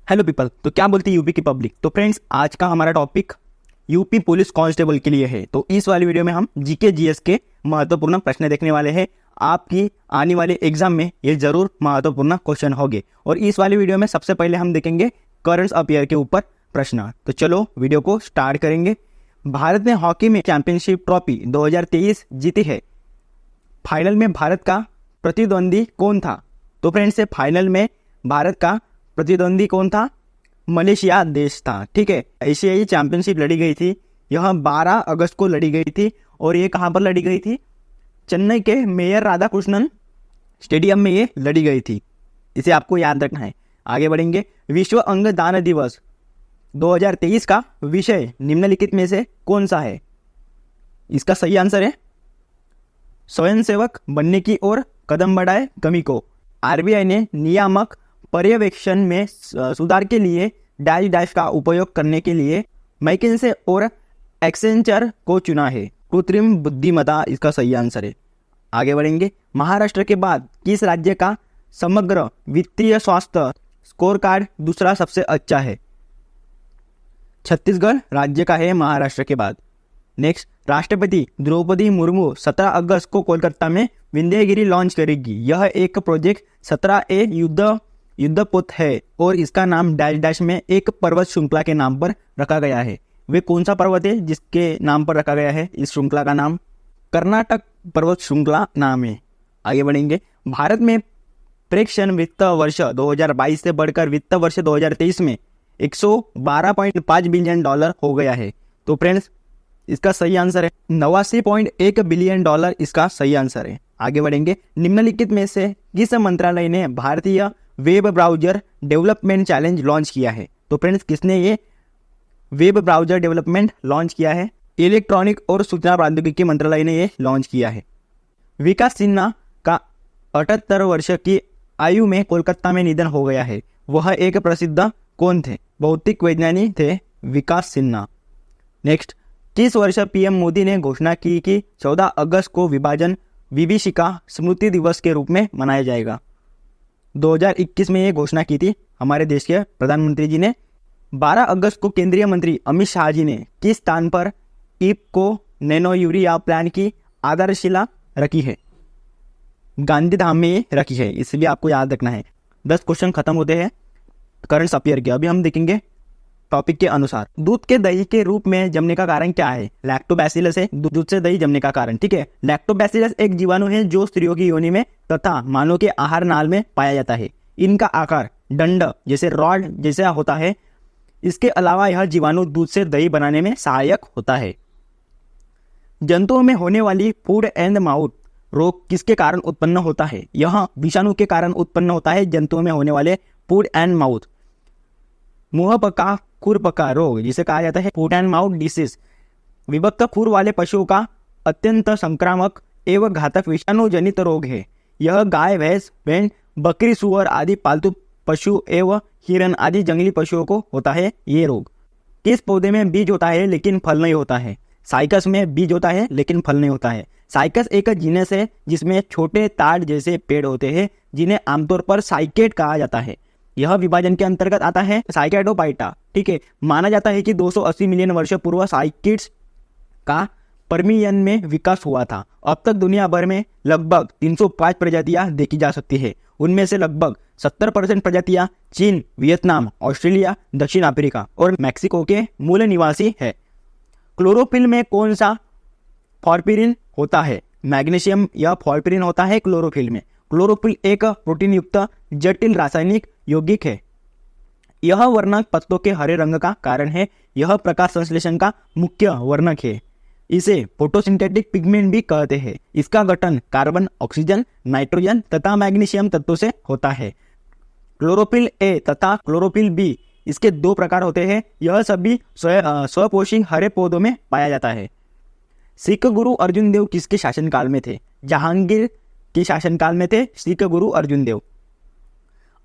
Hello people, तो क्या बोलती है यूपी की पब्लिक। तो फ्रेंड्स, आज का हमारा टॉपिक यूपी पुलिस कांस्टेबल के लिए है। तो इस वाली वीडियो में हम जीके जीएस के महत्वपूर्ण प्रश्न देखने वाले हैं। आपकी आने वाले एग्जाम में ये जरूर महत्वपूर्ण क्वेश्चन होंगे। और इस वाली वीडियो में सबसे पहले हम देखेंगे करंट अफेयर के ऊपर प्रश्न। तो चलो वीडियो को स्टार्ट करेंगे। भारत ने हॉकी में चैंपियनशिप ट्रॉफी 2023 जीती है। फाइनल में भारत का प्रतिद्वंदी कौन था? तो फ्रेंड्स, फाइनल में भारत का प्रतिद्वंदी कौन था? मलेशिया देश था। ठीक है, एशियाई चैंपियनशिप लड़ी गई थी। यह 12 अगस्त को लड़ी गई थी। और ये कहाँ पर लड़ी गई थी? चेन्नई के मेयर राधाकृष्णन स्टेडियम में ये लड़ी गई थी। इसे आपको याद रखना है। आगे बढ़ेंगे। विश्व अंगदान दिवस 2023 का विषय निम्नलिखित में से कौन सा है? इसका सही आंसर है स्वयंसेवक बनने की ओर कदम बढ़ाए कमी को। आरबीआई ने नियामक पर्यवेक्षण में सुधार के लिए डैश डैश का उपयोग करने के लिए मैकिन्से और एक्सेंचर को चुना है। कृत्रिम बुद्धिमत्ता इसका सही आंसर है। आगे बढ़ेंगे। महाराष्ट्र के बाद किस राज्य का समग्र वित्तीय स्वास्थ्य स्कोर कार्ड दूसरा सबसे अच्छा है? छत्तीसगढ़ राज्य का है महाराष्ट्र के बाद। नेक्स्ट, राष्ट्रपति द्रौपदी मुर्मू 17 अगस्त को कोलकाता में विंध्यगिरी लॉन्च करेगी। यह एक प्रोजेक्ट 17A युद्धपोत है और इसका नाम डैश डैश में एक पर्वत श्रृंखला के नाम पर रखा गया है। वे कौन सा पर्वत है जिसके नाम पर रखा गया है? इस श्रृंखला का नाम कर्नाटक पर्वत श्रृंखला नाम है। आगे बढ़ेंगे। भारत में प्रेक्षण वित्त वर्ष 2022 से बढ़कर वित्त वर्ष 2023 में $112.5 बिलियन हो गया है। तो फ्रेंड्स, इसका सही आंसर है 89.1 बिलियन इसका सही आंसर है। आगे बढ़ेंगे। निम्नलिखित में से किस मंत्रालय ने भारतीय web browser development challenge launch किया है? तो फ्रेंड्स, किसने ये वेब ब्राउजर डेवलपमेंट लॉन्च किया है? इलेक्ट्रॉनिक और सूचना प्रौद्योगिकी मंत्रालय ने ये लॉन्च किया है। विकास सिन्हा का 78 वर्ष की आयु में कोलकाता में निधन हो गया है। वह एक प्रसिद्ध कौन थे? भौतिक वैज्ञानिक थे विकास सिन्हा। नेक्स्ट, किस वर्ष पीएम मोदी ने घोषणा की कि 14 अगस्त को विभाजन विभीषिका स्मृति दिवस के रूप में मनाया जाएगा? 2021 में ये घोषणा की थी हमारे देश के प्रधानमंत्री जी ने। 12 अगस्त को केंद्रीय मंत्री अमित शाह जी ने किस स्थान पर इफ्को नैनो यूरिया प्लांट की आधारशिला रखी है? गांधीधाम में ये रखी है, इसलिए आपको याद रखना है। 10 क्वेश्चन खत्म होते हैं करंट अफेयर के। अभी हम देखेंगे टॉपिक के अनुसार। दूध के दही के रूप में जमने का कारण क्या है? लैक्टोबैसिलस है दूध से दही जमने का कारण। ठीक है, लैक्टोबैसिलस एक जीवाणु है जो स्त्रियों की योनि में तथा मानव के आहार नाल में पाया जाता है। इनका आकार दंड जैसे रॉड जैसा होता है। इसके अलावा यह जीवाणु दूध से दही बनाने में सहायक होता है। जंतुओं में होने वाली फूट एंड माउथ रोग किसके कारण उत्पन्न होता है? यह विषाणु के कारण उत्पन्न होता है। जंतुओं में होने वाले फूट एंड माउथ मुंहपका खुरपका रोग जिसे कहा जाता है फूट एंड माउथ डिसीज विभक्त खुर वाले पशुओं का अत्यंत संक्रामक एवं घातक विषाणु जनित रोग है। यह गाय, भैंस, भेड़, बकरी, सुअर आदि पालतू पशु एवं हिरन आदि जंगली पशुओं को होता है ये रोग। किस पौधे में बीज होता है लेकिन फल नहीं होता है? साइकस में बीज होता है लेकिन फल नहीं होता है। साइकस एक जीनस है जिसमें छोटे ताड़ जैसे पेड़ होते हैं जिन्हें आमतौर पर साइकेड कहा जाता है। यह विभाजन के अंतर्गत आता है साइकेडोपाइटा। ठीक है, माना जाता है कि 280 मिलियन वर्ष पूर्व साइकिड्स का पर्मियन में विकास हुआ था। अब तक दुनिया भर में लगभग 305 प्रजातियां देखी जा सकती है। उनमें से लगभग 70% प्रजातियां चीन, वियतनाम, ऑस्ट्रेलिया, दक्षिण अफ्रीका और मैक्सिको के मूल निवासी है। क्लोरोफिल में कौन सा फॉस्फोरिन होता है? मैग्नीशियम या फॉस्फोरिन होता है क्लोरोफिल में। क्लोरोफिल एक प्रोटीन युक्त जटिल रासायनिक यौगिक है। यह वर्णक पत्तों के हरे रंग का कारण है। यह प्रकाश संश्लेषण का मुख्य वर्णक है। इसे फोटोसिंथेटिक पिगमेंट भी कहते हैं। इसका गठन कार्बन, ऑक्सीजन, नाइट्रोजन तथा मैग्नीशियम तत्वों से होता है। क्लोरोफिल ए तथा क्लोरोफिल बी इसके 2 प्रकार होते हैं। यह सभी स्वपोषी हरे पौधों में पाया जाता है। सिख गुरु अर्जुन देव किसके शासनकाल में थे? जहांगीर के शासनकाल में थे सिख गुरु अर्जुन देव।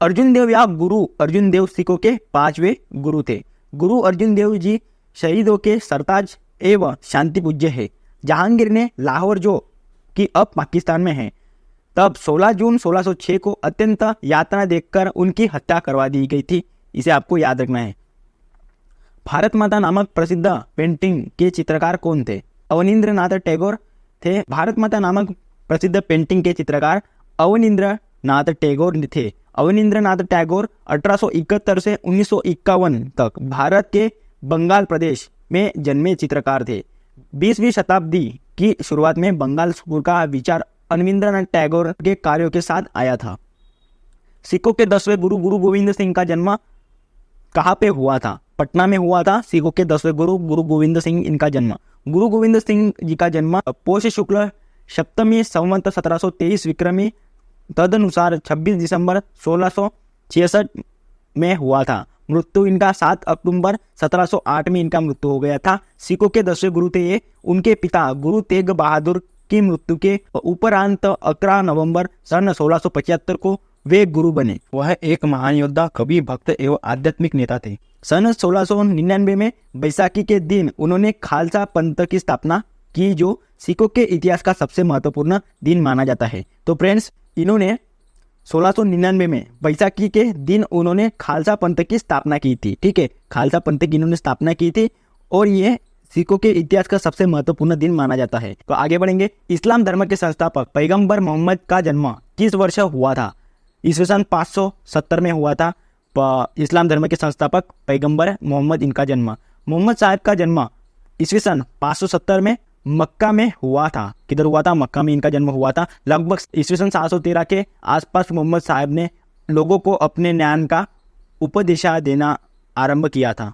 अर्जुन देव या गुरु अर्जुन देव सिखों के 5वें गुरु थे। गुरु अर्जुन देव जी शहीदों के सरताज एवं शांति पूज्य है। जहांगीर ने लाहौर जो कि अब पाकिस्तान में है तब 16 जून 1606 को अत्यंत यातना देखकर उनकी हत्या करवा दी गई थी। इसे आपको याद रखना है। भारत माता नामक प्रसिद्ध पेंटिंग के चित्रकार कौन थे? अवनींद्रनाथ टैगोर थे। भारत माता नामक प्रसिद्ध पेंटिंग के चित्रकार अवनींद्रनाथ टैगोर थे। अवनींद्रनाथ टैगोर 1871 से 1951 तक भारत के बंगाल प्रदेश में जन्मे चित्रकार थे। 20वीं शताब्दी की शुरुआत में बंगाल स्कूल का विचार अवनींद्रनाथ टैगोर के कार्यों के साथ आया था। सिखों के 10वें गुरु गुरु गोविंद सिंह का जन्म कहाँ पे हुआ था? पटना में हुआ था। सिखों के 10वें गुरु गुरु गोविंद सिंह इनका जन्म। गुरु गोविंद सिंह जी का जन्म पोष शुक्ल सप्तमी संवत 1723 विक्रमी तदनुसार 26 दिसंबर 1666 में हुआ था। मृत्यु इनका 7 अक्टूबर 1708 में इनका मृत्यु हो गया था। सिखों के 10वें गुरु थे ये। उनके पिता गुरु तेग बहादुर की मृत्यु के उपरांत 11 नवंबर सन 1675 को वे गुरु बने। वह एक महान योद्धा, कवि, भक्त एवं आध्यात्मिक नेता थे। सन 1699 में बैसाखी के दिन उन्होंने खालसा पंथ की स्थापना की, जो सिखों के इतिहास का सबसे महत्वपूर्ण दिन माना जाता है। तो फ्रेंड्स, इन्होंने 1699 में बैसाखी के दिन उन्होंने खालसा पंथ की स्थापना की थी। ठीक है, खालसा पंथ की इन्होंने स्थापना की थी और ये सिखों के इतिहास का सबसे महत्वपूर्ण दिन माना जाता है। तो आगे बढ़ेंगे। इस्लाम धर्म के संस्थापक पैगंबर मोहम्मद का जन्म किस वर्ष हुआ था? ईस्वी सन 570 में हुआ था। इस्लाम धर्म के संस्थापक पैगंबर मोहम्मद इनका जन्म। मोहम्मद साहब का जन्म ईस्वी सन 570 में मक्का में हुआ था। किधर हुआ था? मक्का में इनका जन्म हुआ था। लगभग ईस्वी सन 713 के आसपास मोहम्मद साहब ने लोगों को अपने ज्ञान का उपदेशा देना आरंभ किया था।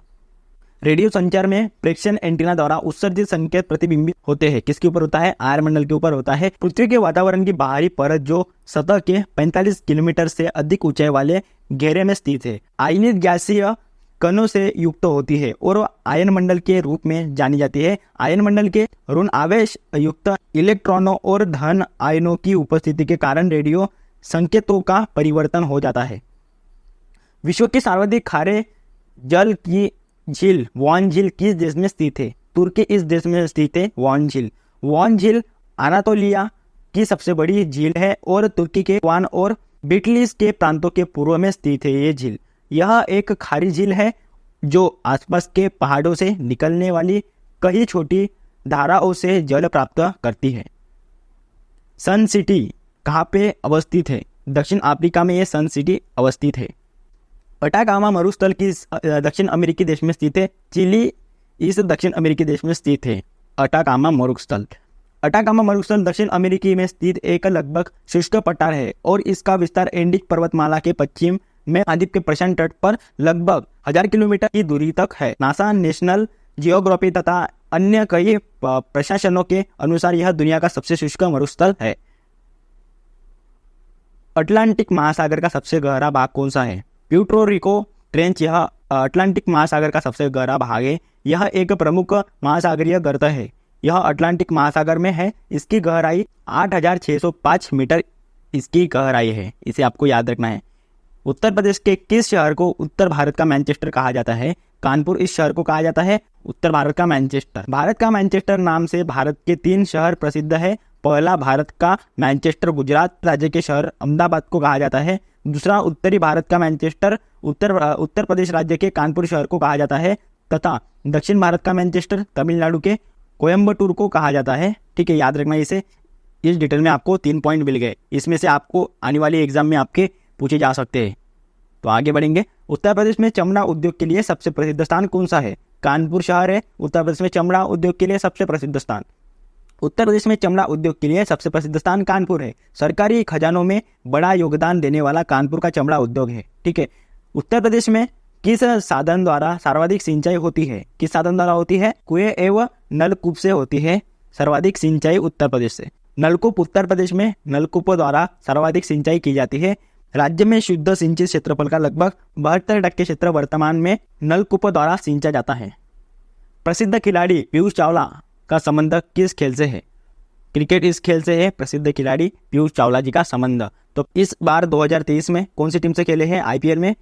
रेडियो संचार में प्रेक्षण एंटीना द्वारा उत्सर्जित संकेत प्रतिबिंबित होते हैं। किसके ऊपर होता है? आयरमंडल के ऊपर होता है। पृथ्वी के वातावरण की बाहरी परत जो सतह के 45 किलोमीटर से अधिक ऊंचाई वाले घेरे में स्थित है, आयनित गैसीय कणों से युक्त होती है और आयनमंडल के रूप में जानी जाती है। आयनमंडल के ऋण आवेश युक्त इलेक्ट्रॉनों और धन आयनों की उपस्थिति के कारण रेडियो संकेतों का परिवर्तन हो जाता है। विश्व की सर्वाधिक खारे जल की झील वॉन झील किस देश में स्थित है? तुर्की इस देश में स्थित है वॉन झील। वॉन झील अनातोलिया की सबसे बड़ी झील है और तुर्की के वान और बिटलिस के प्रांतों के पूर्व में स्थित है ये झील। यह एक खारी झील है जो आसपास के पहाड़ों से निकलने वाली कई छोटी धाराओं से जल प्राप्त करती है। सन सिटी कहाँ पे अवस्थित है? दक्षिण अफ्रीका में ये सन सिटी अवस्थित है। अटाकामा मरुस्थल किस दक्षिण अमेरिकी देश में स्थित है? चिली इस दक्षिण अमेरिकी देश में स्थित है अटाकामा मरुस्थल। अटाकामा मरुस्थल दक्षिण अमेरिकी में स्थित एक लगभग शुष्क पठार है और इसका विस्तार एंडीज पर्वतमाला के पश्चिम में द्वीप के प्रशांत तट पर लगभग 1000 किलोमीटर की दूरी तक है। नासा, नेशनल जियोग्राफी तथा अन्य कई प्रशासनों के अनुसार यह दुनिया का सबसे शुष्क मरुस्थल है। अटलांटिक महासागर का सबसे गहरा भाग कौन सा है? प्यूर्टो रिको ट्रेंच यह अटलांटिक महासागर का सबसे गहरा भाग है। यह एक प्रमुख महासागरीय गर्त है। यह अटलांटिक महासागर में है। इसकी गहराई 8605 मीटर इसकी गहराई है। इसे आपको याद रखना है। उत्तर प्रदेश के किस शहर को उत्तर भारत का मैनचेस्टर कहा जाता है? कानपुर इस शहर को कहा जाता है उत्तर भारत का मैनचेस्टर। भारत का मैनचेस्टर नाम से भारत के 3 शहर प्रसिद्ध है। पहला भारत का मैनचेस्टर गुजरात राज्य के शहर अहमदाबाद को कहा जाता है। दूसरा उत्तरी भारत का मैनचेस्टर उत्तर प्रदेश राज्य के कानपुर शहर को कहा जाता है तथा दक्षिण भारत का मैनचेस्टर तमिलनाडु के कोयम्बटूर को कहा जाता है। ठीक है, याद रखना इसे। इस डिटेल में आपको 3 पॉइंट मिल गए। इसमें से आपको आने वाली एग्जाम में आपके पूछे जा सकते हैं। तो आगे बढ़ेंगे। उत्तर प्रदेश में चमड़ा उद्योग के लिए सबसे प्रसिद्ध स्थान कौन सा है? कानपुर शहर है उत्तर प्रदेश में चमड़ा उद्योग के लिए सबसे प्रसिद्ध स्थान। उत्तर प्रदेश में चमड़ा उद्योग के लिए सबसे प्रसिद्ध स्थान कानपुर है। सरकारी खजानों में बड़ा योगदान देने वाला कानपुर का चमड़ा उद्योग है। ठीक है, उत्तर प्रदेश में किस साधन द्वारा सर्वाधिक सिंचाई होती है? किस साधन द्वारा होती है? कुएं एवं नलकूप से होती है सर्वाधिक सिंचाई उत्तर प्रदेश से। नलकूप उत्तर प्रदेश में नलकूपों द्वारा सर्वाधिक सिंचाई की जाती है। राज्य में शुद्ध सिंचित क्षेत्रफल का लगभग 72% क्षेत्र वर्तमान में नलकूपों द्वारा सिंचा जाता है। प्रसिद्ध खिलाड़ी पीयूष चावला का संबंध किस खेल से है? क्रिकेट इस खेल से है प्रसिद्ध खिलाड़ी पीयूष चावला जी का संबंध। तो इस बार 2023 में कौन सी टीम से खेले हैं? आईपीएल में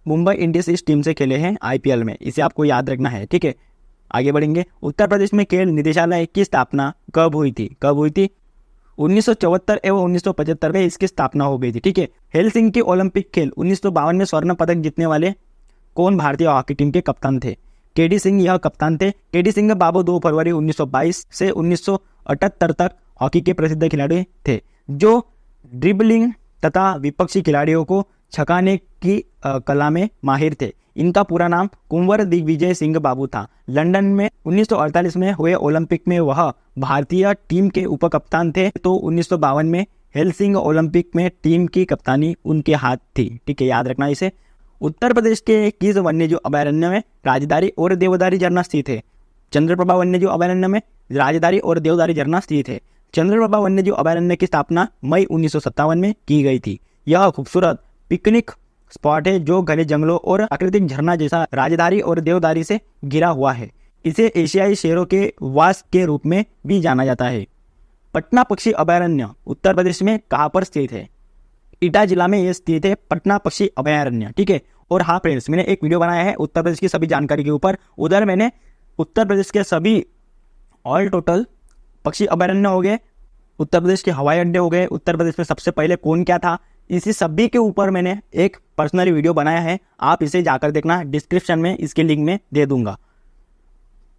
मुंबई इंडियंस इस टीम से खेले हैं आईपीएल में। इसे आपको याद रखना है। ठीक है, आगे बढ़ेंगे। उत्तर प्रदेश में खेल निदेशालय की स्थापना कब हुई थी? 1974 एवं 1975 में इसकी स्थापना हो गई थी। ठीक है, हेलसिंकी ओलंपिक खेल 1952 में स्वर्ण पदक जीतने वाले कौन भारतीय हॉकी टीम के कप्तान थे? केडी सिंह यह कप्तान थे। केडी सिंह बाबू 2 फरवरी 1922 से 1978 तक हॉकी के प्रसिद्ध खिलाड़ी थे, जो ड्रिबलिंग तथा विपक्षी खिलाड़ियों को छकाने की कला में माहिर थे। इनका पूरा नाम कुंवर दिग्विजय सिंह बाबू था। लंदन में 1948 में हुए ओलंपिक में वह भारतीय टीम के उपकप्तान थे, तो 1952 में हेलसिंकी ओलंपिक में टीम की कप्तानी उनके हाथ थी। ठीक है, याद रखना इसे। उत्तर प्रदेश के किस वन्यजीव अभयारण्य में राजदारी और देवदारी झरना स्थित है? चंद्रप्रभा वन्यजीव अभयारण्य में राजदारी और देवदारी झरना स्थित है। चंद्रप्रभा वन्यजीव अभयारण्य की स्थापना मई 1957 में की गई थी। यह खूबसूरत पिकनिक स्पॉट है जो घने जंगलों और प्राकृतिक झरना जैसा राजदारी और देवदारी से घिरा हुआ है। इसे एशियाई शेरों के वास के रूप में भी जाना जाता है। पटना पक्षी अभयारण्य उत्तर प्रदेश में कहाँ पर स्थित है? एटा जिला में यह स्थित है, पटना पक्षी अभयारण्य। ठीक है, और हाँ फ्रेंड्स, मैंने एक वीडियो बनाया है उत्तर प्रदेश की सभी जानकारी के ऊपर। उधर मैंने उत्तर प्रदेश के सभी ऑल टोटल पक्षी अभयारण्य हो गए, उत्तर प्रदेश के हवाई अड्डे हो गए, उत्तर प्रदेश में सबसे पहले कौन क्या था, इसी सभी के ऊपर मैंने एक पर्सनली वीडियो बनाया है। आप इसे जाकर देखना, डिस्क्रिप्शन में इसके लिंक में दे दूंगा।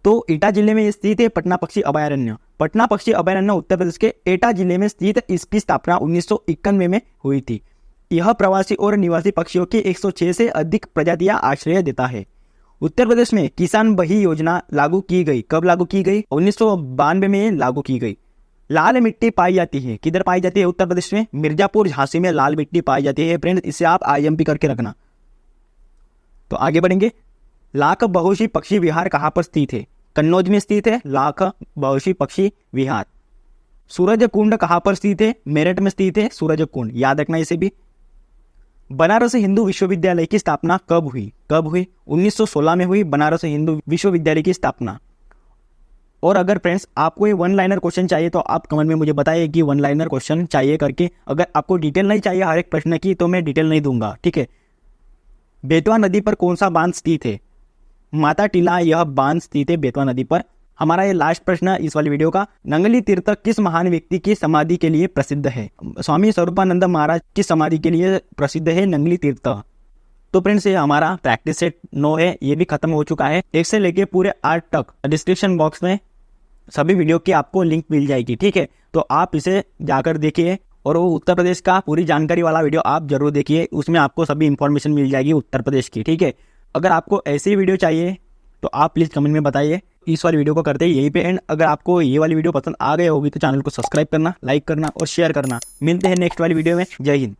तो एटा जिले में स्थित है पटना पक्षी अभयारण्य। पटना पक्षी अभयारण्य उत्तर प्रदेश के एटा जिले में स्थित है। इसकी स्थापना 1991 में हुई थी। यह प्रवासी और निवासी पक्षियों की 106 से अधिक प्रजातियां आश्रय देता है। उत्तर प्रदेश में किसान बही योजना लागू की गई। कब लागू की गई? 1992 में लागू की गई। लाल मिट्टी पाई जाती है, किधर पाई जाती है? उत्तर प्रदेश में मिर्जापुर, झांसी में लाल मिट्टी पाई जाती है। फ्रेंड्स, इसे आप IMP करके रखना। तो आगे बढ़ेंगे। लाख बहुशी पक्षी विहार कहाँ पर स्थित है? कन्नौज में स्थित है लाख बहुशी पक्षी विहार। सूरज कुंड कहाँ पर स्थित है? मेरठ में स्थित है सूरज कुंड, याद रखना इसे भी। बनारस हिंदू विश्वविद्यालय की स्थापना कब हुई? कब हुई? 1916 में हुई बनारस हिंदू विश्वविद्यालय की स्थापना। और अगर फ्रेंड्स आपको ये 1 लाइनर क्वेश्चन चाहिए तो आप कमेंट में मुझे बताइए कि 1 लाइनर क्वेश्चन चाहिए करके। अगर आपको डिटेल नहीं चाहिए हर एक प्रश्न की तो मैं डिटेल नहीं दूंगा। ठीक है। बेतवा नदी पर कौन सा बांध स्थित है? माता टीला यह बांध स्थित है बेतवा नदी पर। हमारा ये लास्ट प्रश्न इस वाली वीडियो का, नंगली तीर्थ किस महान व्यक्ति की समाधि के लिए प्रसिद्ध है? स्वामी स्वरूपानंद महाराज की समाधि के लिए प्रसिद्ध है नंगली तीर्थ। तो फ्रेंड्स, ये हमारा प्रैक्टिस सेट 9 है, ये भी खत्म हो चुका है। 1 से लेके पूरे 8 तक डिस्क्रिप्शन बॉक्स में सभी वीडियो की आपको लिंक मिल जाएगी। ठीक है, तो आप इसे जाकर देखिए और वो उत्तर प्रदेश का पूरी जानकारी वाला वीडियो आप जरूर देखिए, उसमें आपको सभी इंफॉर्मेशन मिल जाएगी उत्तर प्रदेश की। ठीक है, अगर आपको ऐसी वीडियो चाहिए तो आप प्लीज़ कमेंट में बताइए। इस वाली वीडियो को करते हैं यहीं पे एंड। अगर आपको ये वाली वीडियो पसंद आ गई होगी तो चैनल को सब्सक्राइब करना, लाइक करना और शेयर करना। मिलते हैं नेक्स्ट वाली वीडियो में। जय हिंद।